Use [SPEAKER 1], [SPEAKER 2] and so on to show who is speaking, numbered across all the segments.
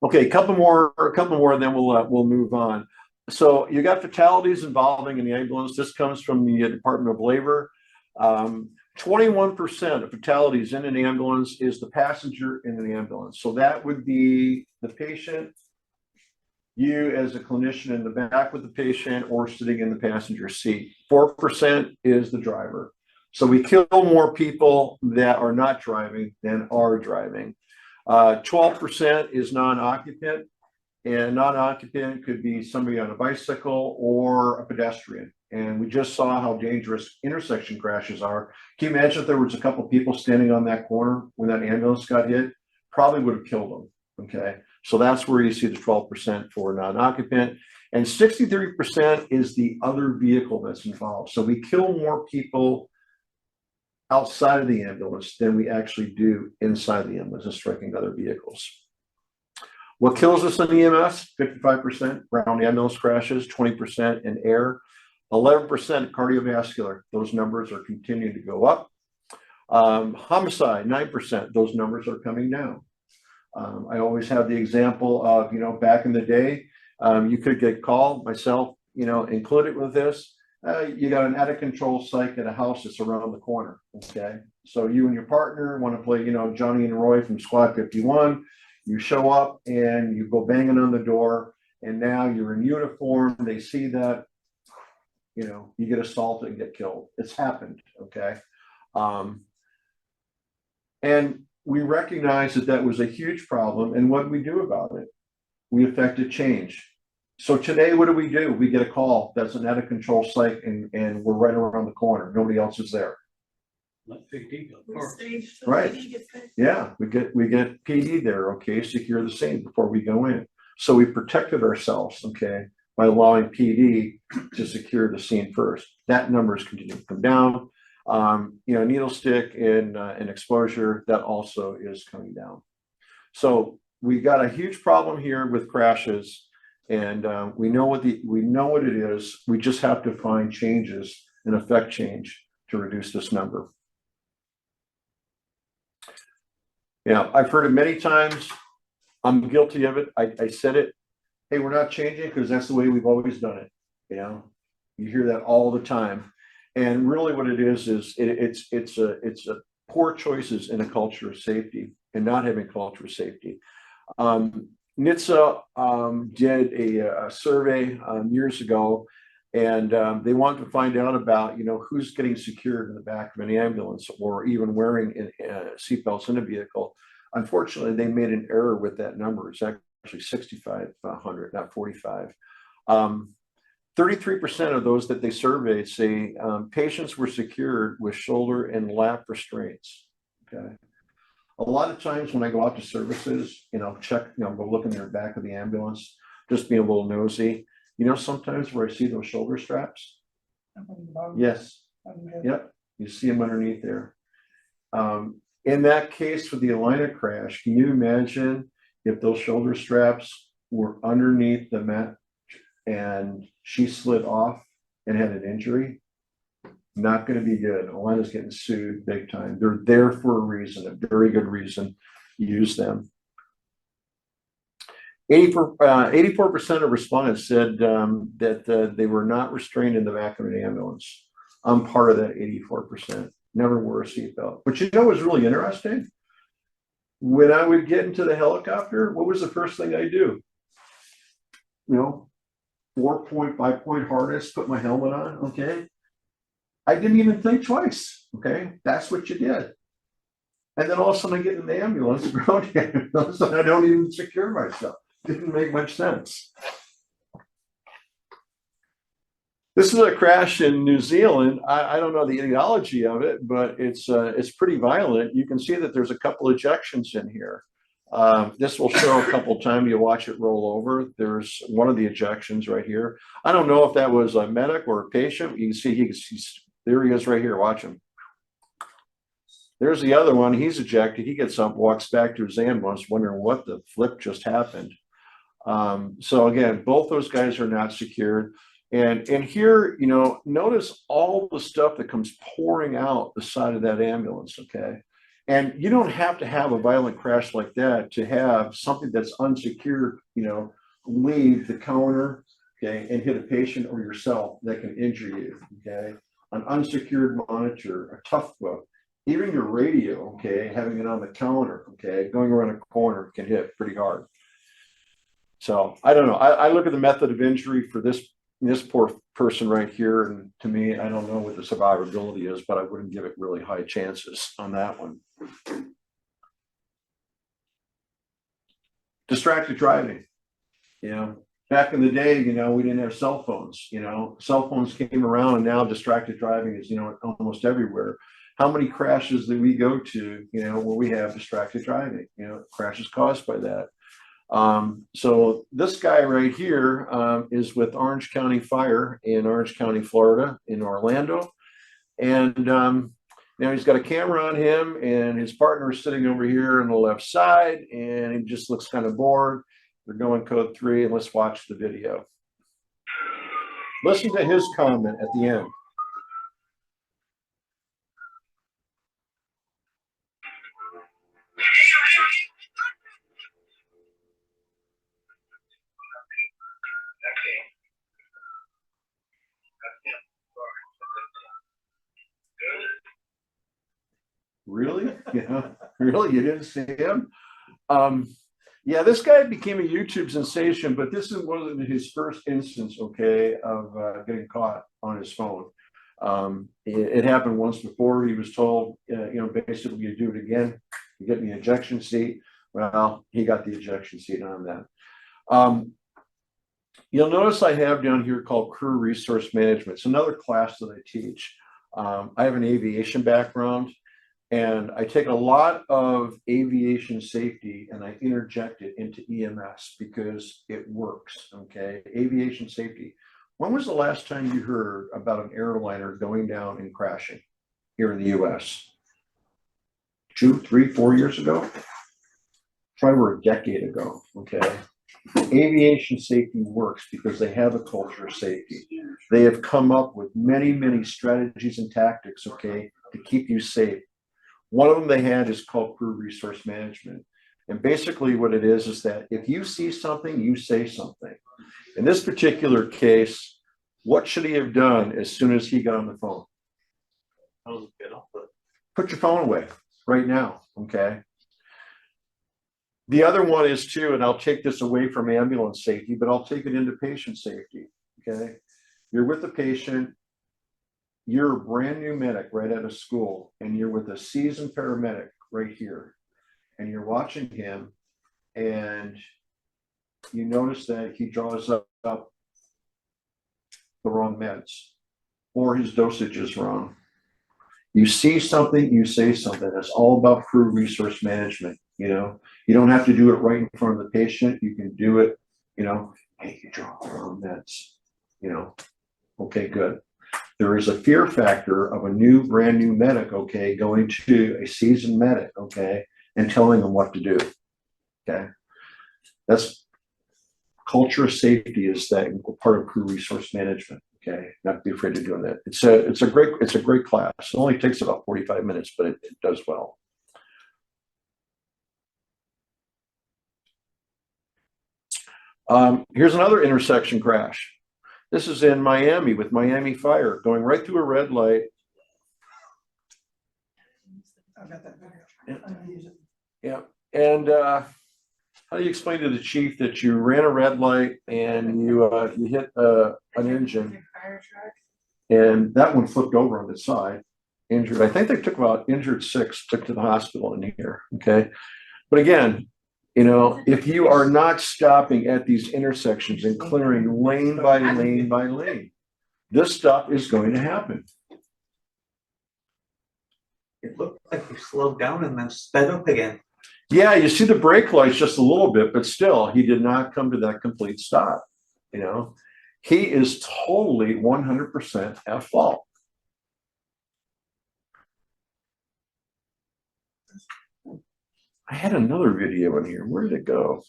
[SPEAKER 1] Okay, a couple more, and then we'll move on. So you got fatalities involving in the ambulance. This comes from the Department of Labor. 21% of fatalities in an ambulance is the passenger in the ambulance. So that would be the patient, you as a clinician in the back with the patient, or sitting in the passenger seat. 4% is the driver. So we kill more people that are not driving than are driving. 12% is non-occupant, and non-occupant could be somebody on a bicycle or a pedestrian. And we just saw how dangerous intersection crashes are. Can you imagine if there was a couple of people standing on that corner when that ambulance got hit? Probably would have killed them. Okay, so that's where you see the 12% for non-occupant, and 63% is the other vehicle that's involved. So we kill more people outside of the ambulance than we actually do inside the ambulance and striking other vehicles. What kills us in EMS? 55% ground ambulance crashes, 20% in air, 11% cardiovascular. Those numbers are continuing to go up. Homicide, 9%. Those numbers are coming down. I always have the example of, back in the day, you could get called, myself, included with this. You got an out of control psych at a house that's around the corner. Okay, so you and your partner want to play, Johnny and Roy from Squad 51. You show up and you go banging on the door, and now you're in uniform. They see that, you get assaulted and get killed. It's happened. Okay, and we recognize that that was a huge problem, and what do we do about it? We effected change. So today, what do? We get a call that's an out of control site, and we're right around the corner. Nobody else is there. Right. Yeah, we get PD there. Okay, secure the scene before we go in. So we protected ourselves. Okay, by allowing PD to secure the scene first. That number is continuing to come down. Needle stick and exposure, that also is coming down. So we got a huge problem here with crashes. And we know what it is. We just have to find changes and affect change to reduce this number. Yeah, I've heard it many times. I'm guilty of it. I said it. Hey, we're not changing because that's the way we've always done it. You hear that all the time. And really, what it is it's a poor choices in a culture of safety and not having culture of safety. NHTSA did a survey years ago, and they wanted to find out about who's getting secured in the back of an ambulance or even wearing seatbelts in a vehicle. Unfortunately, they made an error with that number. It's actually 6,500, not 45. 33% of those that they surveyed say patients were secured with shoulder and lap restraints. Okay. A lot of times when I go out to services, check, go look in the back of the ambulance, just being a little nosy. Sometimes where I see those shoulder straps. Yes. Yep. You see them underneath there. In that case, for the Alina crash, can you imagine if those shoulder straps were underneath the mat and she slid off and had an injury? Not going to be good. Alina's getting sued big time. They're there for a reason, a very good reason. Use them. 84% of respondents said that they were not restrained in the back of an ambulance. I'm part of that 84%. Never wore a seatbelt. But was really interesting? When I would get into the helicopter, what was the first thing I do? 4-point, 5-point harness, put my helmet on. Okay. I didn't even think twice. Okay, that's what you did. And then all of a sudden I get in the ambulance, ground ambulance, and I don't even secure myself. Didn't make much sense. This is a crash in New Zealand. I don't know the etiology of it, but it's pretty violent. You can see that there's a couple ejections in here. This will show a couple times you watch it roll over. There's one of the ejections right here. I don't know if that was a medic or a patient. You can see there he is right here. Watch him. There's the other one. He's ejected. He gets up, walks back to his ambulance, wondering what the flip just happened. So again, both those guys are not secured. And here, notice all the stuff that comes pouring out the side of that ambulance. Okay. And you don't have to have a violent crash like that to have something that's unsecured, leave the counter, okay, and hit a patient or yourself that can injure you, okay? An unsecured monitor, a tough book, even your radio, okay, having it on the counter, okay, going around a corner can hit pretty hard. So I don't know. I look at the method of injury for this poor person right here, and to me, I don't know what the survivability is, but I wouldn't give it really high chances on that one. Distracted driving. Back in the day, we didn't have cell phones. Cell phones came around, and now distracted driving is, almost everywhere. How many crashes that we go to, where we have distracted driving, crashes caused by that. So this guy right here is with Orange County Fire in Orange County, Florida, in Orlando. And now he's got a camera on him, and his partner is sitting over here on the left side, and he just looks kind of bored. They're going code 3, and let's watch the video. Listen to his comment at the end. Really? Really? You didn't see him? Yeah, this guy became a YouTube sensation, but this wasn't his first instance, okay, of getting caught on his phone. It happened once before. He was told, basically, you do it again, you get in the ejection seat. Well, he got the ejection seat on that. You'll notice I have down here called Crew Resource Management. It's another class that I teach. I have an aviation background, and I take a lot of aviation safety and I interject it into EMS because it works, okay? Aviation safety. When was the last time you heard about an airliner going down and crashing here in the US? 2, 3, 4 years ago? Probably a decade ago, okay? Aviation safety works because they have a culture of safety. They have come up with many, many strategies and tactics, okay, to keep you safe. One of them they had is called Crew Resource Management. And basically what it is that if you see something, you say something. In this particular case, what should he have done as soon as he got on the phone? Put your phone away right now, okay? The other one is too, and I'll take this away from ambulance safety, but I'll take it into patient safety, okay? You're with the patient, you're a brand new medic right out of school, and you're with a seasoned paramedic right here, and you're watching him, and you notice that he draws up the wrong meds, or his dosage is wrong. You see something, you say something. That's all about crew resource management. You don't have to do it right in front of the patient. You can do it, hey, you draw the wrong meds, okay, good. There is a fear factor of a brand new medic, okay, going to a seasoned medic, okay, and telling them what to do, okay. That's culture of safety, is that part of crew resource management, okay. Not be afraid of doing that. It's a great class. It only takes about 45 minutes, but it does well. Here's another intersection crash. This is in Miami with Miami Fire, going right through a red light.
[SPEAKER 2] I've got that video. I'm gonna use it.
[SPEAKER 1] Yeah. And how do you explain to the chief that you ran a red light and you hit an engine, and that one flipped over on its side, injured? I think they took about injured 6, took to the hospital in here. Okay. But again, if you are not stopping at these intersections and clearing lane by lane by lane, this stuff is going to happen.
[SPEAKER 3] It looked like he slowed down and then sped up again.
[SPEAKER 1] Yeah, you see the brake lights just a little bit, but still, he did not come to that complete stop. He is totally 100% at fault. I had another video in here. Where did it go?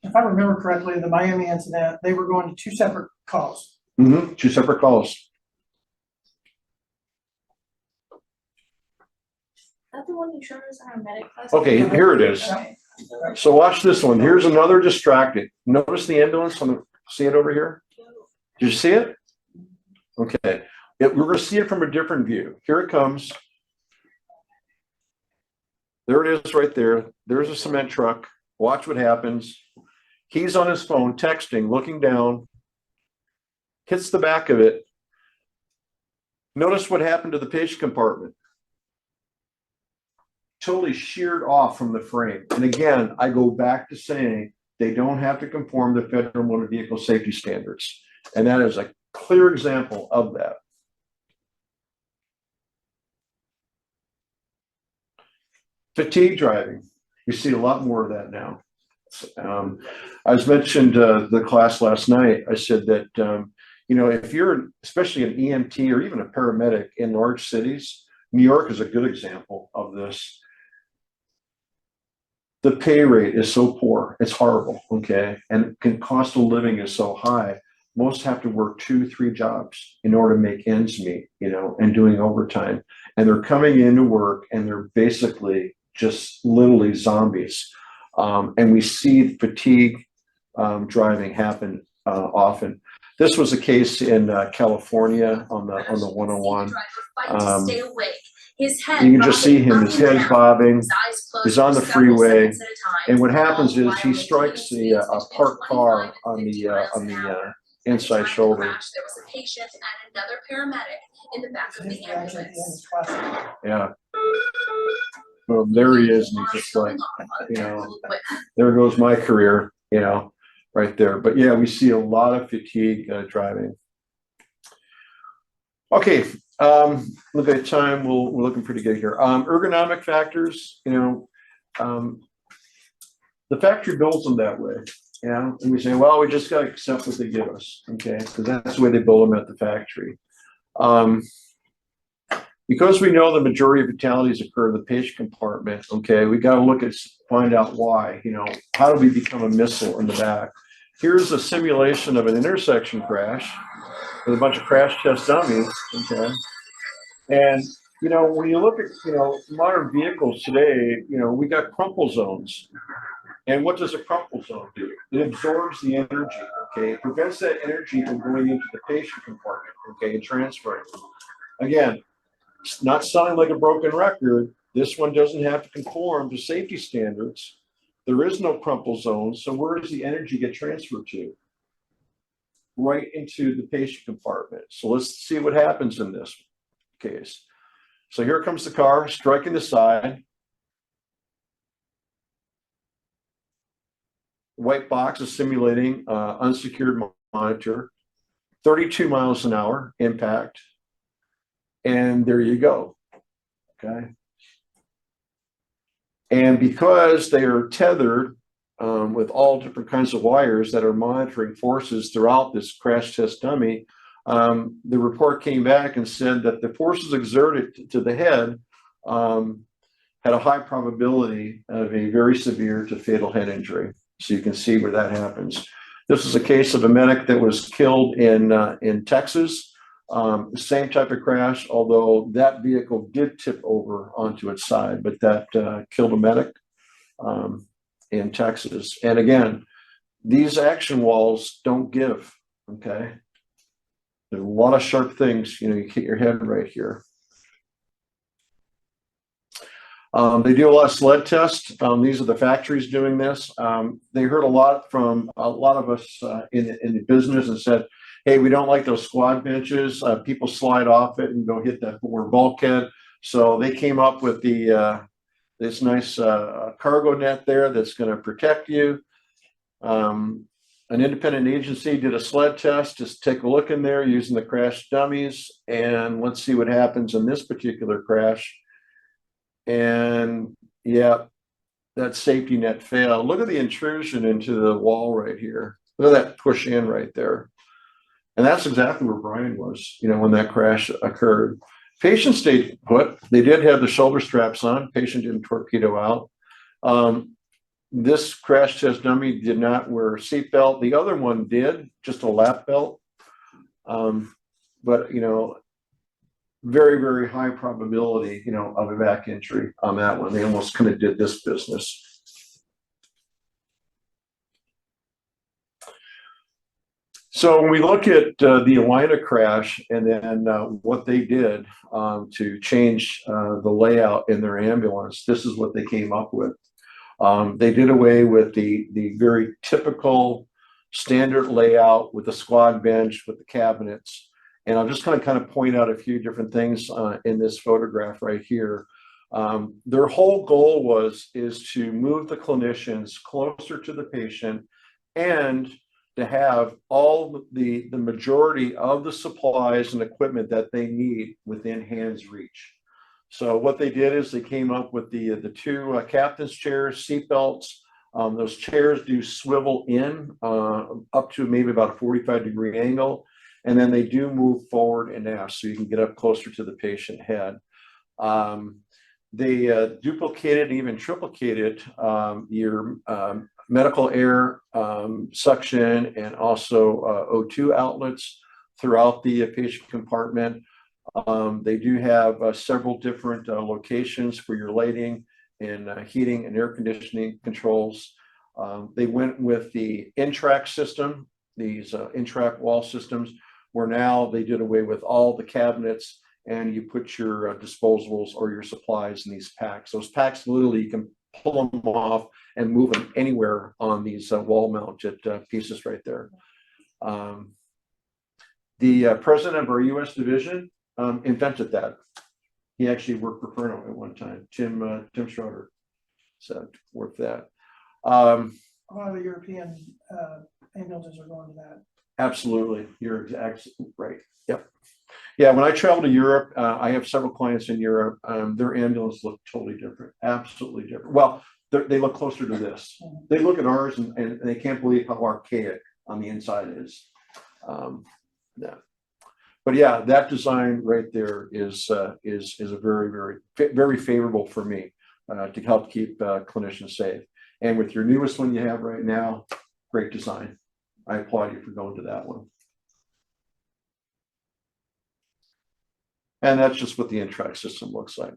[SPEAKER 2] If I remember correctly, the Miami incident, they were going to 2 separate calls.
[SPEAKER 1] 2 separate calls.
[SPEAKER 4] that the one you showed us in our medic class?
[SPEAKER 1] Okay, here it is.
[SPEAKER 4] Okay.
[SPEAKER 1] So watch this one. Here's another distracted. Notice the ambulance on the, see it over here? Did you see it? Okay, we're gonna see it from a different view. Here it comes. There it is right there. There's a cement truck. Watch what happens. He's on his phone texting, looking down, hits the back of it. Notice what happened to the patient compartment. Totally sheared off from the frame. And again, I go back to saying they don't have to conform to federal motor vehicle safety standards. And that is a clear example of that. Fatigue driving. We see a lot more of that now. I was mentioned the class last night. I said that, you know, if you're especially an EMT or even a paramedic in large cities, New York is a good example of this. The pay rate is so poor, it's horrible, okay? And cost of living is so high. Most have to work 2-3 jobs in order to make ends meet, you know, and doing overtime. And they're coming into work and they're basically just literally zombies. And we see fatigue driving happen often. This was a case in California on the 101.
[SPEAKER 4] His head
[SPEAKER 1] you can just see him, his head's bobbing. He's on the freeway, and what happens is he strikes a parked car on the inside shoulder.
[SPEAKER 4] There was a patient and another paramedic in the back of the ambulance.
[SPEAKER 1] Yeah. Well, there he is, and he's just like, you know, there goes my career, you know, right there. But yeah, we see a lot of fatigue driving. Okay, look at time. We're looking pretty good here. Ergonomic factors, you know, the factory builds them that way, you know, and we say, well, we just got to accept what they give us, okay, because that's the way they build them at the factory. Because we know the majority of fatalities occur in the patient compartment, okay, we got to look at, find out why, you know, how do we become a missile in the back? Here's a simulation of an intersection crash with a bunch of crash test dummies, okay? And, you know, when you look at, you know, modern vehicles today, you know, we got crumple zones. And what does a crumple zone do? It absorbs the energy, okay? It prevents that energy from going into the patient compartment, okay, and transferring. Again, it's not sounding like a broken record. This one doesn't have to conform to safety standards. There is no crumple zone. So where does the energy get transferred to? Right into the patient compartment. So let's see what happens in this case. So here comes the car striking the side. White box is simulating unsecured monitor, 32 miles an hour impact. And there you go, okay? And because they are tethered with all different kinds of wires that are monitoring forces throughout this crash test dummy, the report came back and said that the forces exerted to the head had a high probability of a very severe to fatal head injury. So you can see where that happens. This is a case of a medic that was killed in Texas. Same type of crash, although that vehicle did tip over onto its side, but that killed a medic in Texas. And again, these action walls don't give, okay? There's a lot of sharp things, you know, you hit your head right here. They do a lot of sled tests. These are the factories doing this. They heard a lot from a lot of us in the business and said, hey, we don't like those squad benches. People slide off it and go hit that forward bulkhead. So they came up with the this nice cargo net there that's going to protect you. An independent agency did a sled test. Just take a look in there using the crash dummies, and let's see what happens in this particular crash. And yeah, that safety net failed. Look at the intrusion into the wall right here. Look at that push in right there. And that's exactly where Brian was, you know, when that crash occurred. Patient stayed put. They did have the shoulder straps on. Patient didn't torpedo out. This crash test dummy did not wear a seatbelt. The other one did, just a lap belt. But, you know, very, very high probability, you know, of a back injury on that one. They almost kind of did this business. So when we look at the Alina crash and then what they did to change the layout in their ambulance, this is what they came up with. They did away with the very typical standard layout with the squad bench with the cabinets. And I'll just kind of point out a few different things in this photograph right here. Their whole goal is to move the clinicians closer to the patient and to have all the majority of the supplies and equipment that they need within hand's reach. So what they did is they came up with the two captain's chairs, seat belts. Those chairs do swivel in up to maybe about a 45-degree angle, and then they do move forward and aft so you can get up closer to the patient head. They duplicated, even triplicated your medical air suction and also O2 outlets throughout the patient compartment. They do have several different locations for your lighting and heating and air conditioning controls. They went with the in-track system, these in-track wall systems, where now they did away with all the cabinets and you put your disposables or your supplies in these packs. Those packs, literally, you can pull them off and move them anywhere on these wall-mounted pieces right there. The president of our U.S. division invented that. He actually worked for Furno at one time, Tim Schroeder. So worked that.
[SPEAKER 2] A lot of the European ambulances are going to that.
[SPEAKER 1] Absolutely, you're exactly right. Yep. Yeah, when I travel to Europe, I have several clients in Europe. Their ambulances look totally different, absolutely different. Well, they look closer to this. They look at ours and they can't believe how archaic on the inside is. Yeah. But yeah, that design right there is a very favorable for me to help keep clinicians safe. And with your newest one you have right now, great design. I applaud you for going to that one. And that's just what the in-track system looks like.